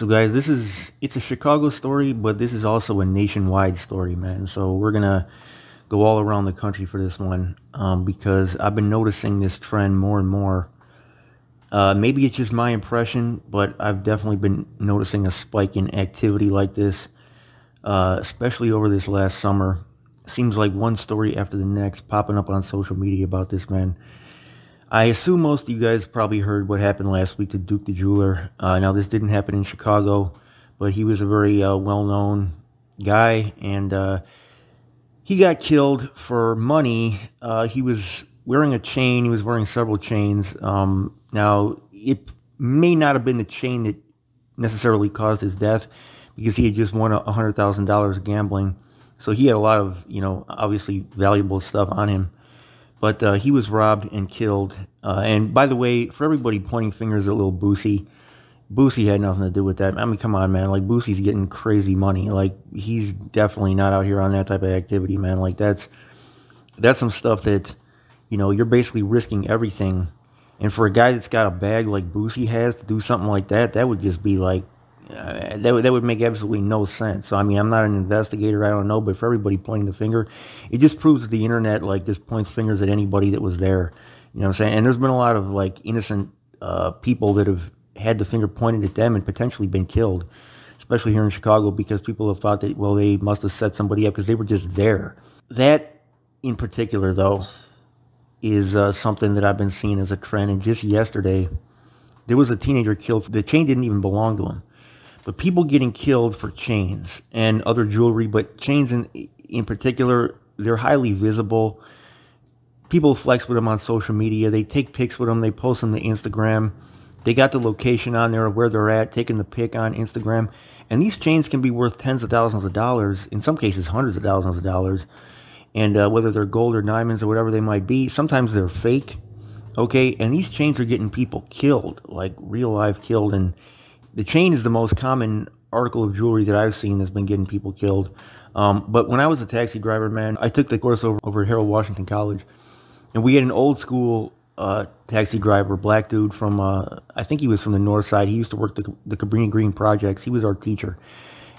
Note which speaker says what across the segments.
Speaker 1: So guys, it's a Chicago story, but this is also a nationwide story, man. So we're gonna go all around the country for this one, because I've been noticing this trend more and more. Maybe it's just my impression, but I've definitely been noticing a spike in activity like this, especially over this last summer. Seems like one story after the next popping up on social media about this man. I assume most of you guys probably heard what happened last week to Duke the Jeweler. Now, this didn't happen in Chicago, but he was a very well-known guy, and he got killed for money. He was wearing a chain. He was wearing several chains. Now, it may not have been the chain that necessarily caused his death, because he had just won $100,000 gambling. So he had a lot of, obviously valuable stuff on him. But he was robbed and killed. And by the way, for everybody pointing fingers at little Boosie, Boosie had nothing to do with that. I mean, come on, man. Like, Boosie's getting crazy money. Like, he's definitely not out here on that type of activity, man. Like, that's some stuff that, you're basically risking everything. And for a guy that's got a bag like Boosie has to do something like that, that would just be like, that would make absolutely no sense. So, I mean, I'm not an investigator, I don't know, but for everybody pointing the finger, it just proves that the internet, like, just points fingers at anybody that was there. You know what I'm saying? And there's been a lot of, like, innocent people that have had the finger pointed at them and potentially been killed, especially here in Chicago, because people have thought that, well, they must have set somebody up because they were just there. That, in particular, though, is something that I've been seeing as a trend. And just yesterday, there was a teenager killed. The chain didn't even belong to him. But people getting killed for chains and other jewelry, but chains in particular, they're highly visible. People flex with them on social media. They take pics with them. They post them to Instagram. They got the location on there of where they're at, taking the pic on Instagram. And these chains can be worth tens of thousands of dollars, in some cases hundreds of thousands of dollars. And whether they're gold or diamonds or whatever they might be, sometimes they're fake. Okay, and these chains are getting people killed, like real life killed. And the chain is the most common article of jewelry that I've seen that's been getting people killed. But when I was a taxi driver, man, I took the course over at Harold Washington College. And we had an old school taxi driver, black dude from, I think he was from the north side. He used to work the Cabrini Green projects. He was our teacher.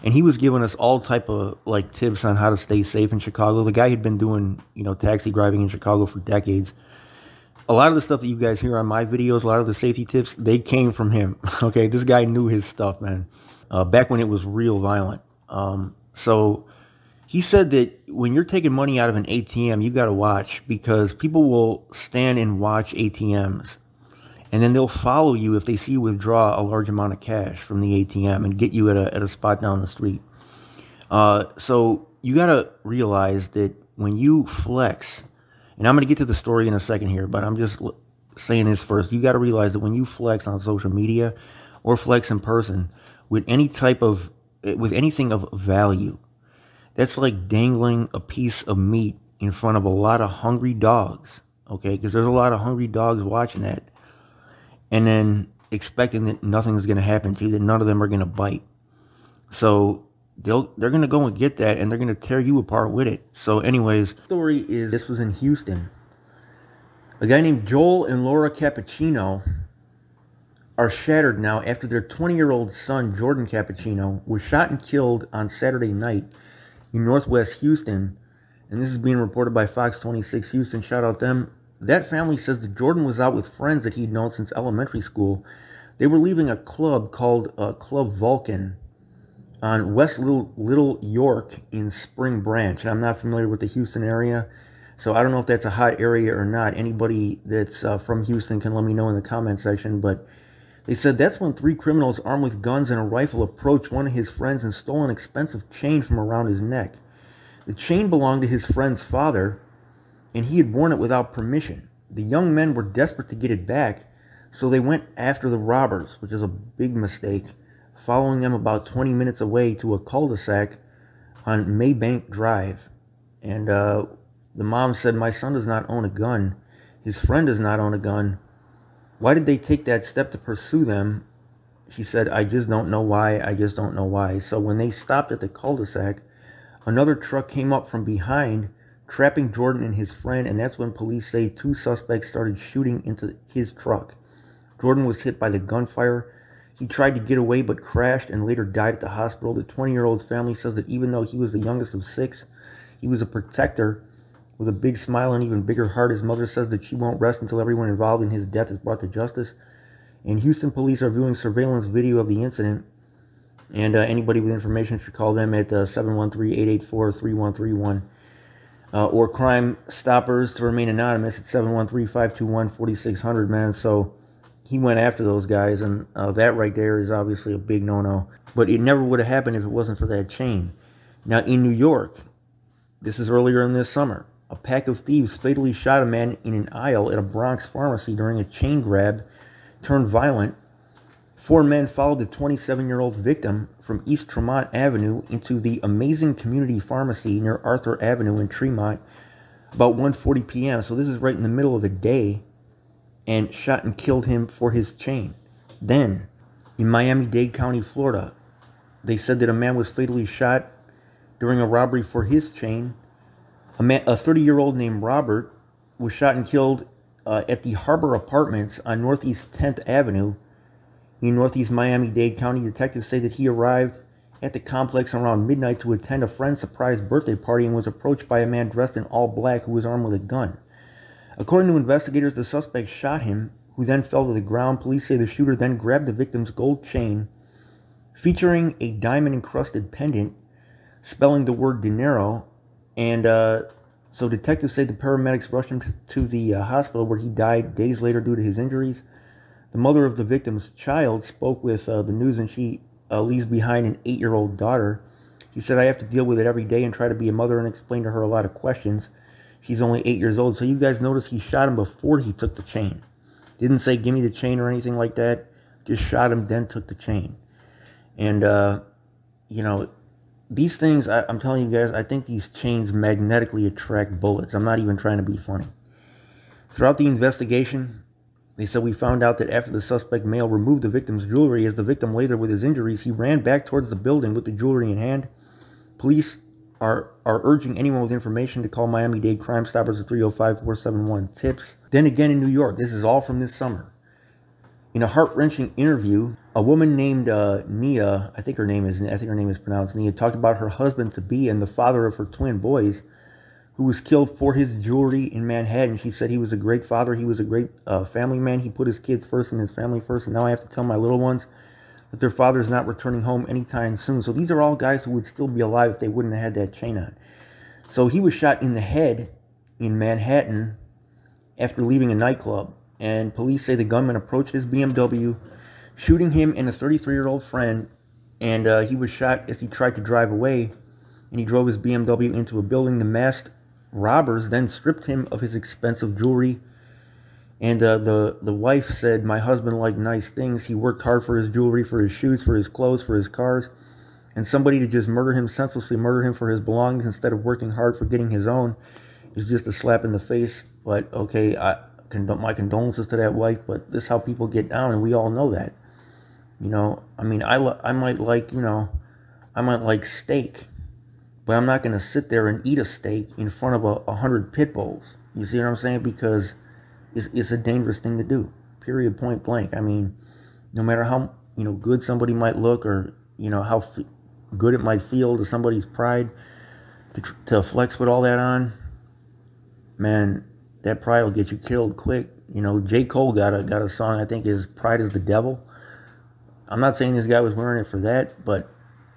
Speaker 1: And he was giving us all type of, like, tips on how to stay safe in Chicago. The guy had been doing, taxi driving in Chicago for decades. A lot of the stuff that you guys hear on my videos, a lot of the safety tips, they came from him. Okay, this guy knew his stuff, man. Back when it was real violent. So he said that when you're taking money out of an ATM, you got to watch, because people will stand and watch ATMs. And then they'll follow you if they see you withdraw a large amount of cash from the ATM and get you at a spot down the street. So you got to realize that when you flex, and I'm going to get to the story in a second here, but I'm just saying this first. You got to realize that when you flex on social media or flex in person with with anything of value, that's like dangling a piece of meat in front of a lot of hungry dogs. Okay, because there's a lot of hungry dogs watching that, and then expecting that nothing's going to happen to you, that none of them are going to bite. So they're going to go and get that, and they're going to tear you apart with it. So anyways, the story is, this was in Houston. A guy named Joel and Laura Cappuccino are shattered now after their 20-year-old son, Jordan Cappuccino, was shot and killed on Saturday night in Northwest Houston. And this is being reported by Fox 26 Houston. Shout out them. That family says that Jordan was out with friends that he'd known since elementary school. They were leaving a club called Club Vulcan on West Little York in Spring Branch. And I'm not familiar with the Houston area, so I don't know if that's a hot area or not. Anybody that's from Houston can let me know in the comment section. But they said that's when three criminals armed with guns and a rifle approached one of his friends and stole an expensive chain from around his neck. The chain belonged to his friend's father, and he had worn it without permission. The young men were desperate to get it back, so they went after the robbers, which is a big mistake, following them about 20 minutes away to a cul-de-sac on Maybank Drive. And the mom said, "My son does not own a gun. His friend does not own a gun. Why did they take that step to pursue them?" She said, "I just don't know why. I just don't know why." So when they stopped at the cul-de-sac, another truck came up from behind, trapping Jordan and his friend, and that's when police say two suspects started shooting into his truck. Jordan was hit by the gunfire. He tried to get away but crashed and later died at the hospital. The 20-year-old's family says that even though he was the youngest of 6, he was a protector with a big smile and even bigger heart. His mother says that she won't rest until everyone involved in his death is brought to justice. And Houston police are viewing surveillance video of the incident. And anybody with information should call them at 713-884-3131. Or Crime Stoppers to remain anonymous at 713-521-4600, man. So he went after those guys, and that right there is obviously a big no-no. But it never would have happened if it wasn't for that chain. Now, in New York, this is earlier in this summer, a pack of thieves fatally shot a man in an aisle at a Bronx pharmacy during a chain grab turned violent. 4 men followed the 27-year-old victim from East Tremont Avenue into the Amazing Community Pharmacy near Arthur Avenue in Tremont about 1:40 p.m. So this is right in the middle of the day, and shot and killed him for his chain. Then, in Miami-Dade County, Florida, they said that a man was fatally shot during a robbery for his chain. A 30-year-old named Robert was shot and killed at the Harbor Apartments on Northeast 10th Avenue in Northeast Miami-Dade County. Detectives say that he arrived at the complex around midnight to attend a friend's surprise birthday party and was approached by a man dressed in all black who was armed with a gun. According to investigators, the suspect shot him, who then fell to the ground. Police say the shooter then grabbed the victim's gold chain, featuring a diamond-encrusted pendant, spelling the word dinero, and so detectives say the paramedics rushed him to the hospital, where he died days later due to his injuries. The mother of the victim's child spoke with the news, and she leaves behind an 8-year-old daughter. She said, "I have to deal with it every day and try to be a mother and explain to her a lot of questions. She's only 8 years old." So you guys notice he shot him before he took the chain. Didn't say, "Give me the chain" or anything like that. Just shot him, then took the chain. And, you know, these things, I'm telling you guys, I think these chains magnetically attract bullets. I'm not even trying to be funny. Throughout the investigation, they said, "We found out that after the suspect male removed the victim's jewelry, as the victim lay there with his injuries, he ran back towards the building with the jewelry in hand." Police are urging anyone with information to call Miami-Dade Crime Stoppers at 305-471-TIPS. Then again in New York, this is all from this summer. In a heart-wrenching interview, a woman named Nia, I think her name is pronounced Nia, talked about her husband-to-be and the father of her twin boys, who was killed for his jewelry in Manhattan. She said he was a great father. He was a great family man. He put his kids first and his family first. And now I have to tell my little ones that their father is not returning home anytime soon. So these are all guys who would still be alive if they wouldn't have had that chain on. So he was shot in the head in Manhattan after leaving a nightclub. And police say the gunman approached his BMW, shooting him and a 33-year-old friend. And he was shot as he tried to drive away. And he drove his BMW into a building. The masked robbers then stripped him of his expensive jewelry. And the wife said, "My husband liked nice things. He worked hard for his jewelry, for his shoes, for his clothes, for his cars. And somebody to just murder him, senselessly murder him for his belongings instead of working hard for getting his own, is just a slap in the face." But, okay, my condolences to that wife, but this is how people get down, and we all know that. You know, I mean, I might like steak, but I'm not going to sit there and eat a steak in front of 100 pit bulls. You see what I'm saying? Because it's a dangerous thing to do. Period, point blank. I mean, no matter how good somebody might look, or how good it might feel to somebody's pride to flex with all that on, man, that pride will get you killed quick. J. Cole got a song, I think, is "Pride is the Devil." I'm not saying this guy was wearing it for that, but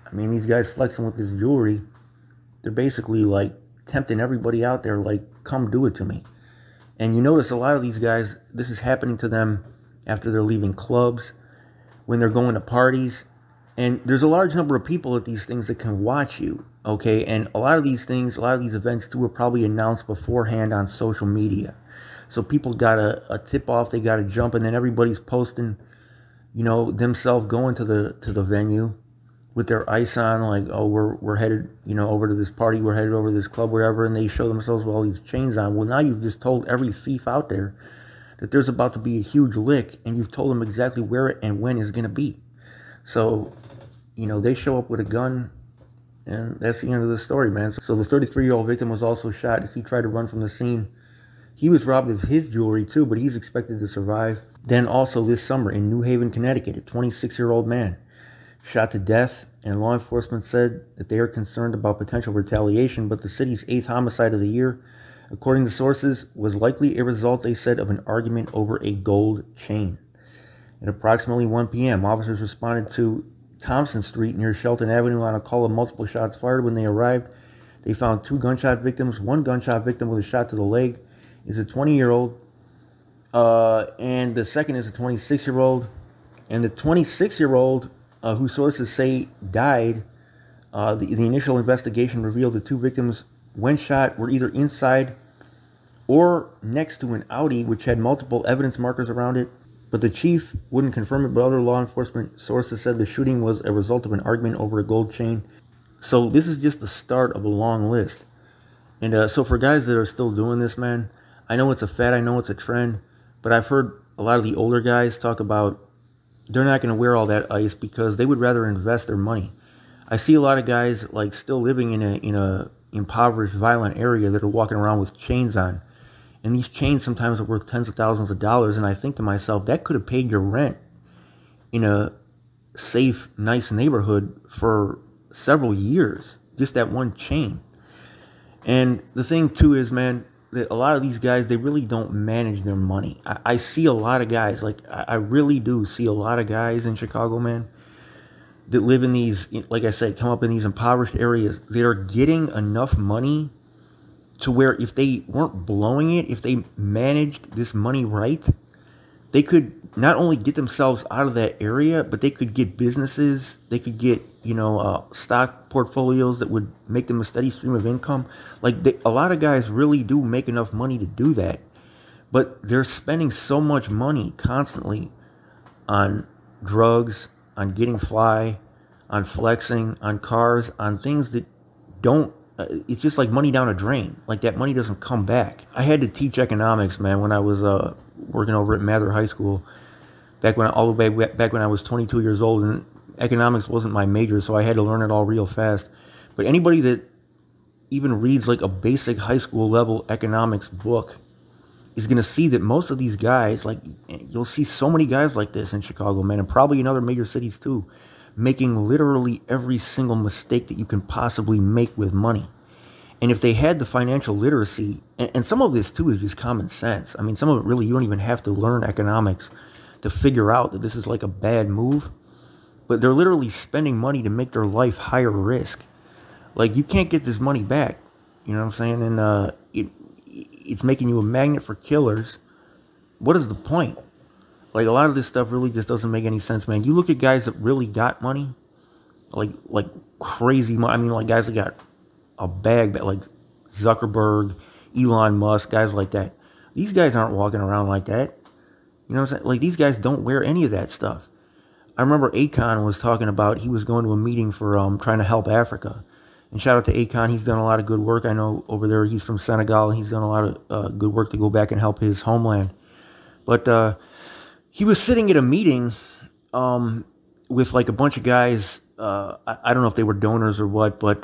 Speaker 1: I mean, these guys flexing with this jewelry, they're basically like tempting everybody out there, like, come do it to me. And you notice a lot of these guys, this is happening to them after they're leaving clubs, when they're going to parties. And there's a large number of people at these things that can watch you, okay? And a lot of these events too, were probably announced beforehand on social media. So people got a tip off, they got a jump, and then everybody's posting, themselves going to the venue with their ice on, like, "Oh, we're headed, over to this party, we're headed over to this club," wherever, and they show themselves with all these chains on. Well, now you've just told every thief out there that there's about to be a huge lick, and you've told them exactly where it and when it's going to be. So, they show up with a gun, and that's the end of the story, man. So the 33-year-old victim was also shot as he tried to run from the scene. He was robbed of his jewelry too, but he's expected to survive. Then also this summer in New Haven, Connecticut, a 26-year-old man shot to death, and law enforcement said that they are concerned about potential retaliation, but the city's 8th homicide of the year, according to sources, was likely a result, they said, of an argument over a gold chain. At approximately 1 p.m., officers responded to Thompson Street near Shelton Avenue on a call of multiple shots fired. When they arrived, they found 2 gunshot victims. One gunshot victim with a shot to the leg is a 20-year-old, and the second is a 26-year-old. And the 26-year-old, who sources say died, the initial investigation revealed the 2 victims, when shot, were either inside or next to an Audi, which had multiple evidence markers around it. But the chief wouldn't confirm it, but other law enforcement sources said the shooting was a result of an argument over a gold chain. So this is just the start of a long list. And so for guys that are still doing this, man, I know it's a fad, I know it's a trend, but I've heard a lot of the older guys talk about they're not going to wear all that ice because they would rather invest their money. I see a lot of guys like still living in a impoverished, violent area that are walking around with chains on. And these chains sometimes are worth tens of thousands of dollars. And I think to myself, that could have paid your rent in a safe, nice neighborhood for several years. Just that one chain. And the thing too is, man, that a lot of these guys, they really don't manage their money. I see a lot of guys, like I really do see a lot of guys in Chicago, man, that live in these, like I said, come up in these impoverished areas. They're getting enough money to where if they weren't blowing it, if they managed this money right, they could not only get themselves out of that area, but they could get businesses, they could get, stock portfolios that would make them a steady stream of income. Like a lot of guys really do make enough money to do that, but they're spending so much money constantly on drugs, on getting fly, on flexing, on cars, on things that don't, it's just like money down a drain. Like that money doesn't come back. I had to teach economics, man, when I was working over at Mather High School back when I was 22 years old, and economics wasn't my major, so I had to learn it all real fast. But anybody that even reads like a basic high school level economics book is going to see that most of these guys, like you'll see so many guys like this in Chicago, man, and probably in other major cities too, making literally every single mistake that you can possibly make with money. And if they had the financial literacy, and some of this too is just common sense. I mean, some of it really, you don't even have to learn economics to figure out that this is like a bad move. But they're literally spending money to make their life higher risk. Like, you can't get this money back. You know what I'm saying? And it's making you a magnet for killers. What is the point? Like, a lot of this stuff really just doesn't make any sense, man. You look at guys that really got money, like crazy money. I mean, like guys that got a bag, like Zuckerberg, Elon Musk, guys like that. These guys aren't walking around like that. You know what I'm saying? Like, these guys don't wear any of that stuff. I remember Akon was talking about, he was going to a meeting for trying to help Africa. And shout out to Akon. He's done a lot of good work. I know over there he's from Senegal, and he's done a lot of good work to go back and help his homeland. But he was sitting at a meeting with like a bunch of guys. I don't know if they were donors or what, but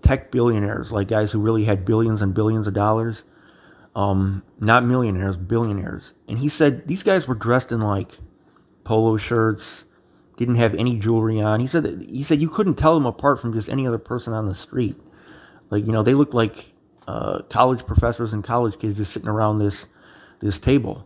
Speaker 1: tech billionaires, like guys who really had billions and billions of dollars. Not millionaires, billionaires. And he said these guys were dressed in like polo shirts, didn't have any jewelry on. He said you couldn't tell them apart from just any other person on the street. Like, they looked like college professors and college kids just sitting around this table.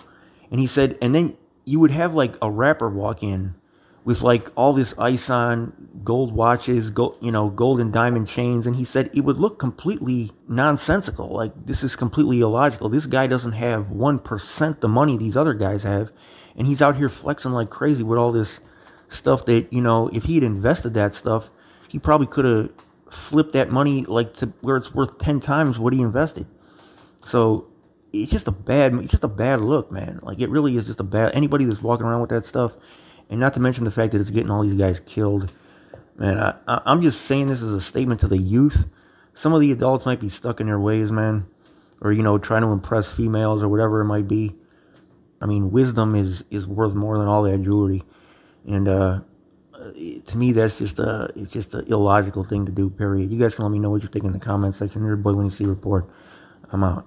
Speaker 1: And he said, and then you would have like a rapper walk in with like all this ice on, gold watches, gold and diamond chains. And he said it would look completely nonsensical. Like, this is completely illogical. This guy doesn't have 1% the money these other guys have. And he's out here flexing like crazy with all this stuff that, if he had invested that stuff, he probably could have flipped that money like to where it's worth 10 times what he invested. So it's just a bad look, man. Like, it really is just anybody that's walking around with that stuff, and not to mention the fact that it's getting all these guys killed. Man, I'm just saying this as a statement to the youth. Some of the adults might be stuck in their ways, man, or, trying to impress females or whatever it might be. I mean, wisdom is worth more than all that jewelry. And to me, it's just an illogical thing to do, period. You guys can let me know what you think in the comment section. Your boy Winnie C Report. I'm out.